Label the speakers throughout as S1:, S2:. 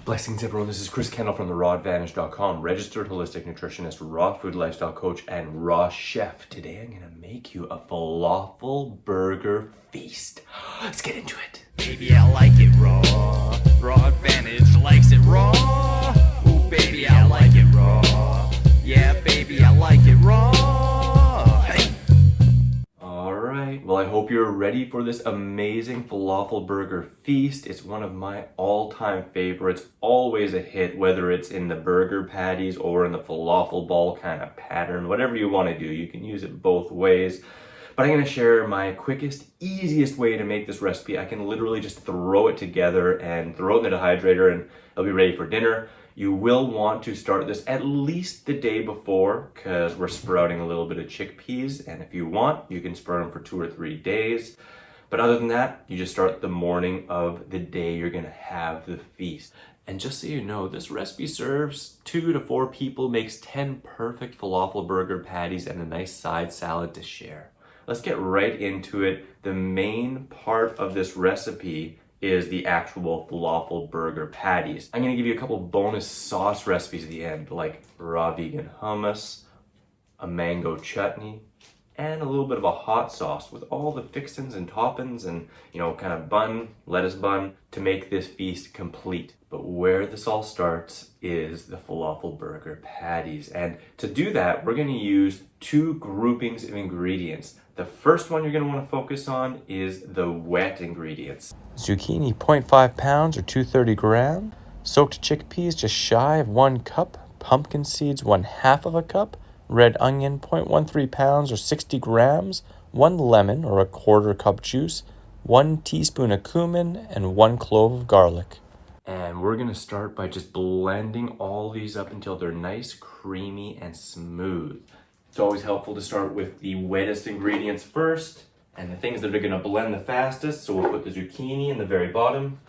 S1: Blessings everyone, this is Chris Kendall from therawadvantage.com, registered holistic nutritionist, raw food lifestyle coach, and raw chef. Today I'm gonna make you a falafel burger feast. Let's get into it.
S2: Baby, I like it raw. Raw Advantage likes it raw. Ooh, baby, I like it raw. Yeah, baby, I like it raw. Hey.
S1: Alright, well I hope you're ready for this amazing falafel burger feast. It's one of my all-time favorites, always a hit, whether it's in the burger patties or in the falafel ball kind of pattern. Whatever you want to do, you can use it both ways. But I'm going to share my quickest, easiest way to make this recipe. I can literally just throw it together and throw it in the dehydrator and it'll be ready for dinner. You will want to start this at least the day before because we're sprouting a little bit of chickpeas, and if you want, you can sprout them for 2 or 3 days. But other than that, you just start the morning of the day you're going to have the feast. And just so you know, this recipe serves 2 to 4 people, makes 10 perfect falafel burger patties and a nice side salad to share. Let's get right into it. The main part of this recipe is the actual falafel burger patties. I'm gonna give you a couple bonus sauce recipes at the end, like raw vegan hummus, a mango chutney, and a little bit of a hot sauce with all the fixins and toppings and, you know, kind of bun, lettuce bun to make this feast complete. But where this all starts is the falafel burger patties. And to do that, we're gonna use 2 groupings of ingredients. The first one you're gonna wanna focus on is the wet ingredients.
S3: Zucchini 0.5 pounds or 230 grams, soaked chickpeas just shy of 1 cup, pumpkin seeds 1/2 of a cup, red onion 0.13 pounds or 60 grams, 1 lemon or 1/4 cup juice, 1 teaspoon of cumin, and 1 clove of garlic.
S1: And we're gonna start by just blending all these up until they're nice, creamy, and smooth. It's always helpful to start with the wettest ingredients first, and the things that are gonna blend the fastest, so we'll put the zucchini in the very bottom.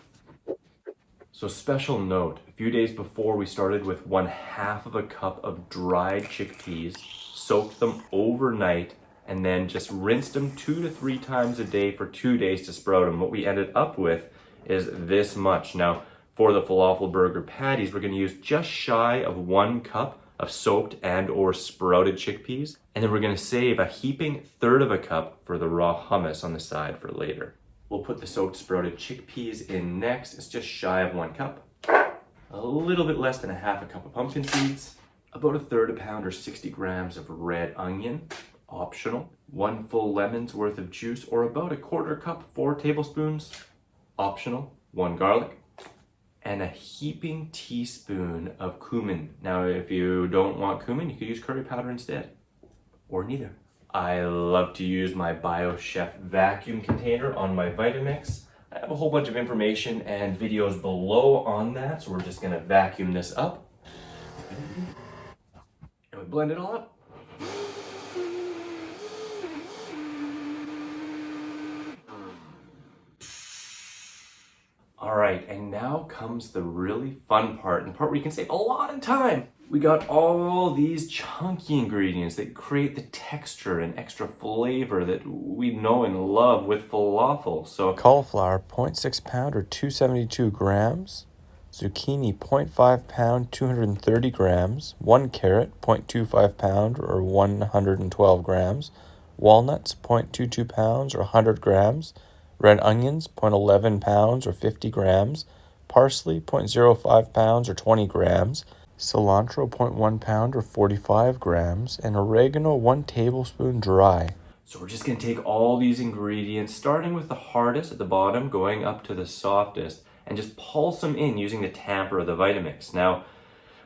S1: So special note, a few days before we started with 1/2 of a cup of dried chickpeas, soaked them overnight, and then just rinsed them 2 to 3 times a day for 2 days to sprout them. What we ended up with is this much. Now, for the falafel burger patties, we're gonna use just shy of 1 cup of soaked and or sprouted chickpeas. And then we're gonna save a heaping 1/3 of a cup for the raw hummus on the side for later. We'll put the soaked sprouted chickpeas in next. It's just shy of 1 cup. A little bit less than 1/2 a cup of pumpkin seeds. About 1/3 pound or 60 grams of red onion, optional. 1 full lemon's worth of juice, or about 1/4 cup, 4 tablespoons, optional. 1 garlic. And a heaping teaspoon of cumin. Now, if you don't want cumin, you could use curry powder instead, or neither. I love to use my Biochef vacuum container on my Vitamix. I have a whole bunch of information and videos below on that, so we're just gonna vacuum this up. And we blend it all up. All right, and now comes the really fun part, and the part where you can save a lot of time. We got all these chunky ingredients that create the texture and extra flavor that we know and love with falafel. So
S3: Cauliflower 0.6 pound or 272 grams, zucchini 0.5 pound, 230 grams, 1 carrot 0.25 pound or 112 grams, walnuts 0.22 pounds or 100 grams, red onions 0.11 pounds or 50 grams, parsley 0.05 pounds or 20 grams, cilantro 0.1 pound or 45 grams, and oregano 1 tablespoon dry.
S1: So we're just gonna take all these ingredients, starting with the hardest at the bottom, going up to the softest, and just pulse them in using the tamper of the Vitamix. Now,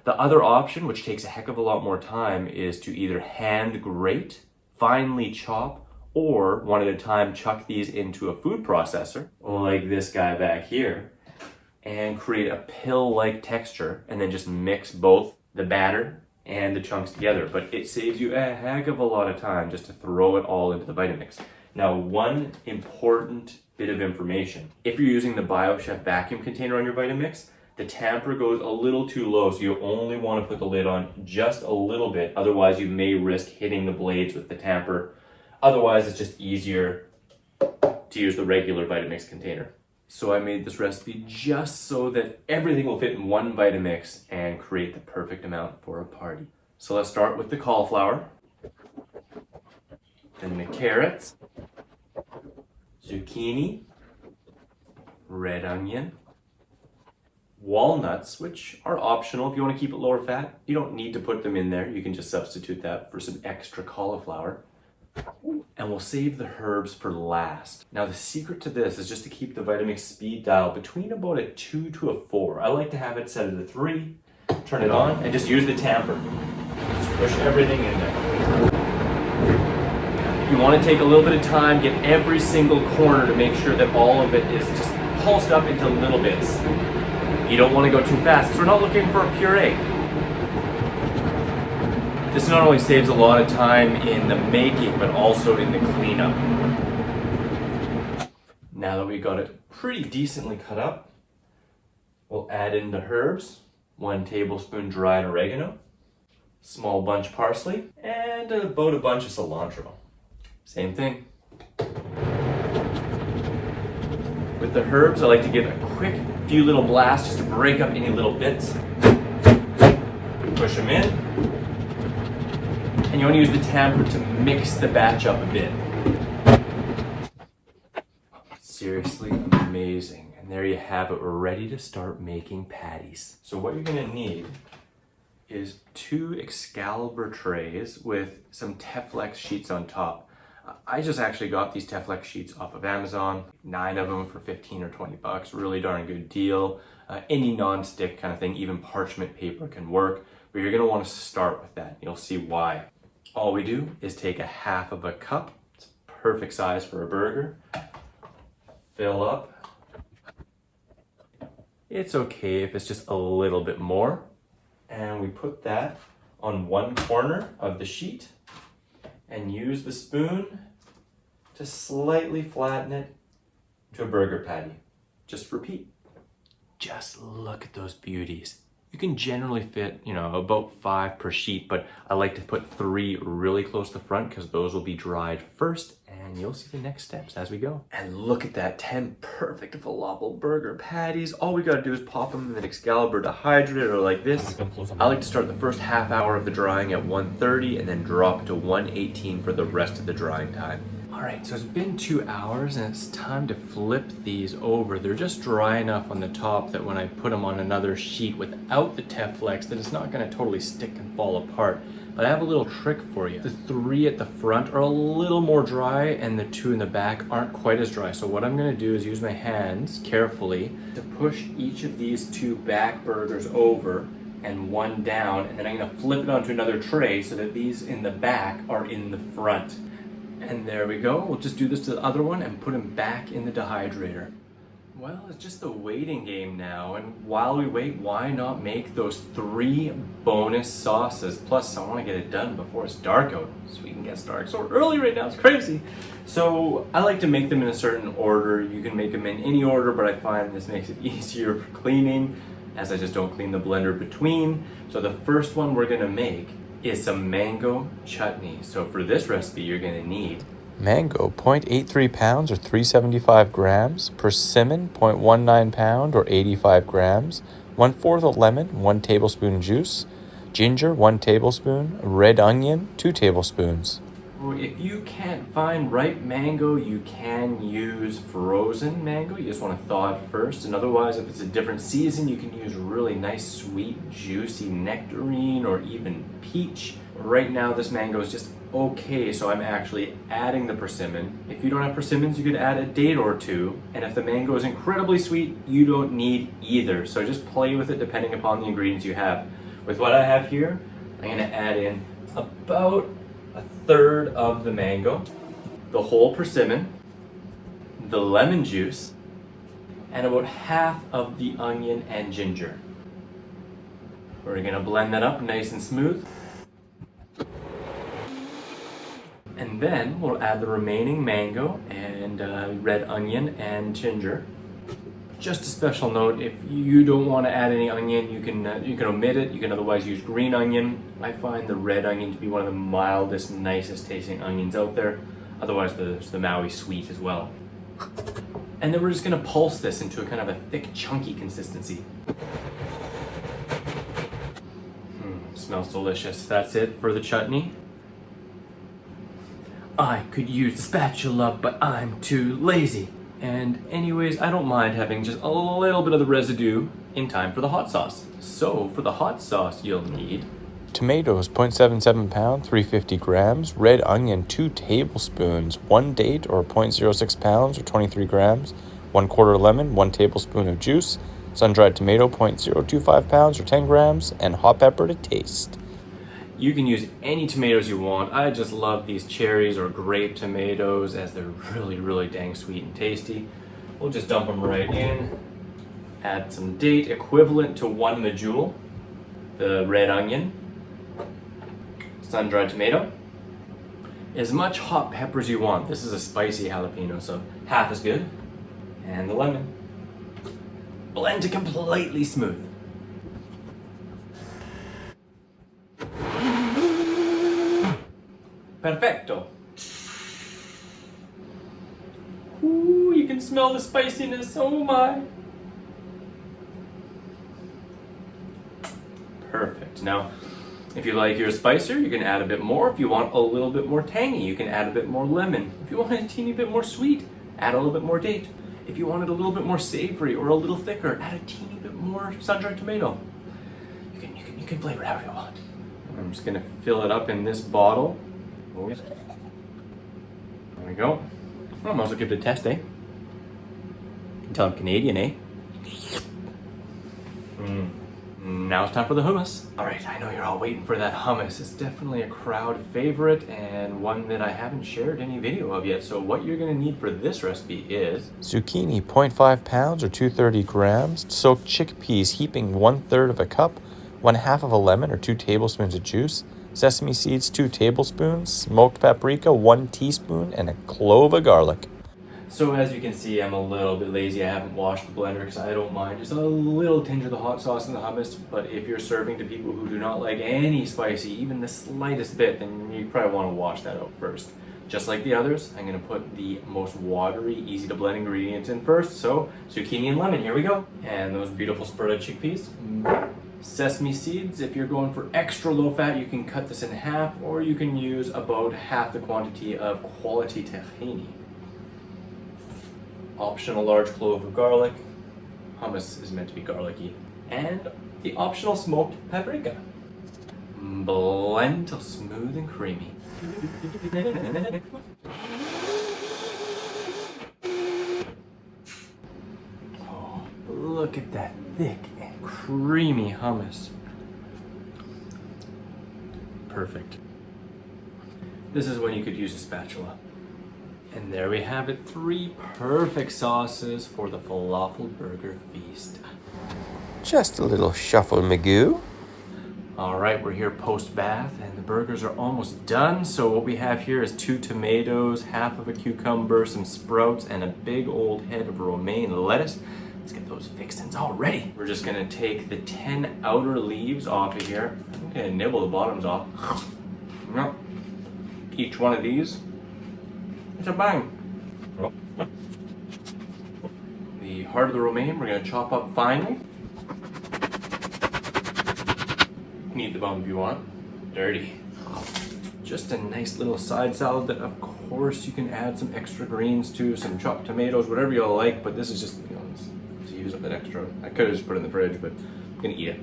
S1: the other option, which takes a heck of a lot more time, is to either hand grate, finely chop, or one at a time chuck these into a food processor, like this guy back here, and create a pill-like texture, and then just mix both the batter and the chunks together. But it saves you a heck of a lot of time just to throw it all into the Vitamix. Now, one important bit of information. If you're using the Biochef vacuum container on your Vitamix, the tamper goes a little too low, so you only want to put the lid on just a little bit. Otherwise, you may risk hitting the blades with the tamper. Otherwise, it's just easier to use the regular Vitamix container. So I made this recipe just so that everything will fit in one Vitamix and create the perfect amount for a party. So let's start with the cauliflower, then the carrots, zucchini, red onion, walnuts, which are optional if you want to keep it lower fat. You don't need to put them in there. You can just substitute that for some extra cauliflower. And we'll save the herbs for last. Now the secret to this is just to keep the Vitamix speed dial between about a 2 to a 4. I like to have it set at a 3, turn it on, and just use the tamper. Just push everything in there. You want to take a little bit of time, get every single corner to make sure that all of it is just pulsed up into little bits. You don't want to go too fast because we're not looking for a puree. This not only saves a lot of time in the making, but also in the cleanup. Now that we got it pretty decently cut up, we'll add in the herbs. 1 tablespoon dried oregano, small bunch parsley, and about a bunch of cilantro. Same thing. With the herbs, I like to give a quick few little blasts just to break up any little bits. Push them in. And you want to use the tamper to mix the batch up a bit. Seriously amazing. And there you have it. We're ready to start making patties. So what you're going to need is 2 Excalibur trays with some Teflex sheets on top. I just actually got these Teflex sheets off of Amazon, 9 of them for 15 or 20 bucks. Really darn good deal. Any non-stick kind of thing, even parchment paper can work, but you're going to want to start with that. You'll see why. All we do is take a half of a cup, it's perfect size for a burger, fill up. It's okay if it's just a little bit more. And we put that on one corner of the sheet and use the spoon to slightly flatten it to a burger patty. Just repeat. Just look at those beauties. You can generally fit, about 5 per sheet, but I like to put 3 really close to the front because those will be dried first, and you'll see the next steps as we go. And look at that, 10 perfect falafel burger patties. All we gotta do is pop them in an Excalibur dehydrator like this. I like to start the first half hour of the drying at 130 and then drop to 118 for the rest of the drying time. All right, so it's been 2 hours and it's time to flip these over. They're just dry enough on the top that when I put them on another sheet without the Teflex, that it's not gonna totally stick and fall apart. But I have a little trick for you. The 3 at the front are a little more dry and the 2 in the back aren't quite as dry. So what I'm gonna do is use my hands carefully to push each of these 2 back burgers over and 1 down, and then I'm gonna flip it onto another tray so that these in the back are in the front. And there we go. We'll just do this to the other one and put them back in the dehydrator. Well, it's just a waiting game now, and while we wait, why not make those 3 bonus sauces? Plus, I want to get it done before it's dark out, so we can get started so early right now. It's crazy. So I like to make them in a certain order. You can make them in any order, but I find this makes it easier for cleaning, as I just don't clean the blender between. So the first one we're gonna make is some mango chutney. So for this recipe, you're gonna need
S3: mango, 0.83 pounds or 375 grams, persimmon, 0.19 pound or 85 grams, 1/4 a lemon, 1 tablespoon juice, ginger, 1 tablespoon, red onion, 2 tablespoons.
S1: If you can't find ripe mango, you can use frozen mango. You just want to thaw it first. And otherwise, if it's a different season, you can use really nice, sweet, juicy nectarine or even peach. Right now, this mango is just okay, so I'm actually adding the persimmon. If you don't have persimmons, you could add a date or 2. And if the mango is incredibly sweet, you don't need either. So just play with it depending upon the ingredients you have. With what I have here, I'm gonna add in about 1/3 of the mango, the whole persimmon, the lemon juice, and about half of the onion and ginger. We're gonna blend that up nice and smooth. And then we'll add the remaining mango and red onion and ginger. Just a special note, if you don't want to add any onion, you can omit it. You can otherwise use green onion. I find the red onion to be one of the mildest, nicest tasting onions out there. Otherwise, there's the Maui sweet as well. And then we're just gonna pulse this into a kind of a thick, chunky consistency. Smells delicious. That's it for the chutney. I could use a spatula, but I'm too lazy. And anyways, I don't mind having just a little bit of the residue in time for the hot sauce. So for the hot sauce, you'll need
S3: tomatoes, 0.77 pound, 350 grams. Red onion, 2 tablespoons. 1 date, or 0.06 pounds, or 23 grams. 1/4 lemon, 1 tablespoon of juice. Sun-dried tomato, 0.025 pounds, or 10 grams. And hot pepper to taste.
S1: You can use any tomatoes you want. I just love these cherries or grape tomatoes as they're really, really dang sweet and tasty. We'll just dump them right in. Add some date equivalent to 1 medjool. The red onion. Sun-dried tomato. As much hot pepper as you want. This is a spicy jalapeno, so half is good. And the lemon. Blend to completely smooth. Perfecto. Ooh, you can smell the spiciness. Oh my. Perfect. Now, if you like your spicier, you can add a bit more. If you want a little bit more tangy, you can add a bit more lemon. If you want it a teeny bit more sweet, add a little bit more date. If you want it a little bit more savory or a little thicker, add a teeny bit more sun-dried tomato. You can flavor it however you want. I'm just gonna fill it up in this bottle. There we go. I might as well give it a test, eh? You can tell I'm Canadian, eh? Now it's time for the hummus. All right, I know you're all waiting for that hummus. It's definitely a crowd favorite and one that I haven't shared any video of yet. So what you're gonna need for this recipe is
S3: zucchini, 0.5 pounds, or 230 grams. Soaked chickpeas, heaping 1/3 of a cup. 1/2 of a lemon, or 2 tablespoons of juice. Sesame seeds, 2 tablespoons. Smoked paprika, 1 teaspoon, and a clove of garlic.
S1: So as you can see, I'm a little bit lazy. I haven't washed the blender because I don't mind just a little tinge of the hot sauce in the hummus. But if you're serving to people who do not like any spicy, even the slightest bit, then you probably want to wash that out first. Just like the others, I'm going to put the most watery, easy to blend ingredients in first. So zucchini and lemon, here we go. And those beautiful sprouted chickpeas. Sesame seeds, if you're going for extra low fat, you can cut this in half, or you can use about half the quantity of quality tahini. Optional large clove of garlic. Hummus is meant to be garlicky. And the optional smoked paprika. Blend till smooth and creamy. Oh, look at that thick and creamy hummus. Perfect. This is when you could use a spatula. And there we have it, 3 perfect sauces for the Falafel Burger Feast.
S3: Just a little shuffle, Magoo.
S1: All right, we're here post-bath and the burgers are almost done. So what we have here is 2 tomatoes, half of a cucumber, some sprouts, and a big old head of romaine lettuce. Let's get those fixins all ready. We're just gonna take the 10 outer leaves off of here. I'm gonna nibble the bottoms off. Each one of these, it's a bang. The heart of the romaine, we're gonna chop up finely. You can eat the bone if you want. Dirty. Just a nice little side salad that of course you can add some extra greens to, some chopped tomatoes, whatever you like, but this is just, you know, to use up that extra. I could have just put it in the fridge, but I'm gonna eat it.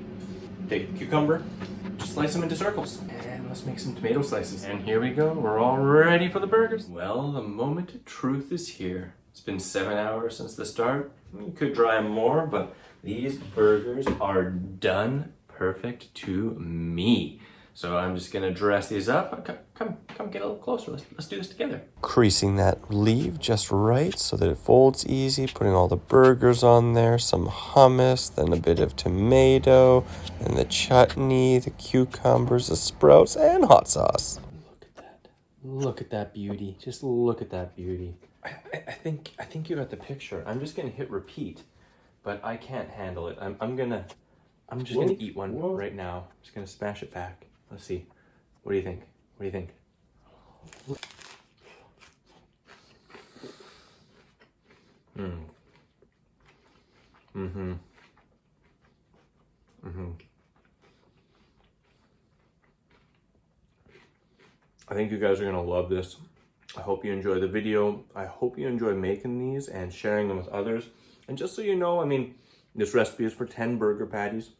S1: Take the cucumber, just slice them into circles. And let's make some tomato slices. And here we go, we're all ready for the burgers. Well, the moment of truth is here. It's been 7 hours since the start. You could dry them more, but these burgers are done perfect to me. So I'm just gonna dress these up. Come get a little closer. Let's do this together.
S3: Creasing that leaf just right so that it folds easy. Putting all the burgers on there, some hummus, then a bit of tomato, and the chutney, the cucumbers, the sprouts, and hot sauce.
S1: Look at that. Look at that beauty. Just look at that beauty. I think you got the picture. I'm just gonna hit repeat, but I can't handle it. I'm just gonna eat one right now. I'm just gonna smash it back. Let's see. What do you think? What do you think? Mm. Mm-hmm. Mm-hmm. I think you guys are gonna love this. I hope you enjoy the video. I hope you enjoy making these and sharing them with others. And just so you know, I mean, this recipe is for 10 burger patties.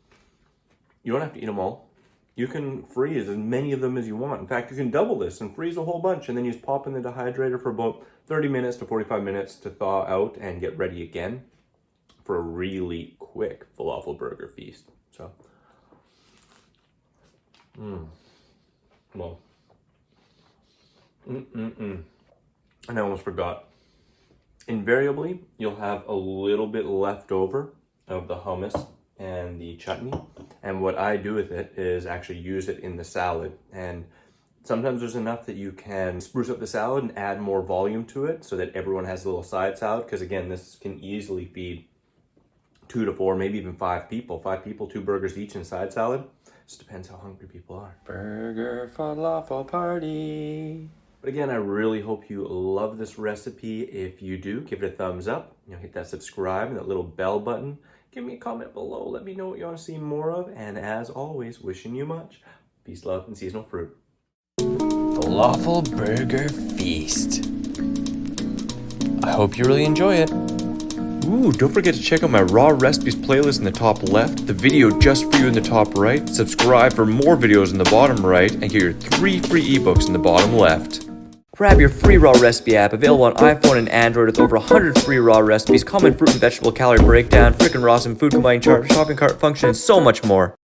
S1: You don't have to eat them all. You can freeze as many of them as you want. In fact, you can double this and freeze a whole bunch and then you just pop in the dehydrator for about 30 minutes to 45 minutes to thaw out and get ready again for a really quick falafel burger feast. So, well. And I almost forgot. Invariably, you'll have a little bit left over of the hummus and the chutney. And what I do with it is actually use it in the salad. And sometimes there's enough that you can spruce up the salad and add more volume to it so that everyone has a little side salad. Because again, this can easily feed 2 to 4, maybe even 5 people. 5 people, 2 burgers each and side salad. Just depends how hungry people are.
S3: Burger falafel party.
S1: But again, I really hope you love this recipe. If you do, give it a thumbs up. Hit that subscribe and that little bell button. Give me a comment below. Let me know what you want to see more of. And as always, wishing you much peace, love, and seasonal fruit.
S3: Falafel Burger Feast. I hope you really enjoy it. Ooh, don't forget to check out my raw recipes playlist in the top left, the video just for you in the top right, subscribe for more videos in the bottom right, and get your 3 free ebooks in the bottom left. Grab your free raw recipe app, available on iPhone and Android with over 100 free raw recipes, common fruit and vegetable calorie breakdown, frickin' raw and food combining chart, shopping cart function, and so much more.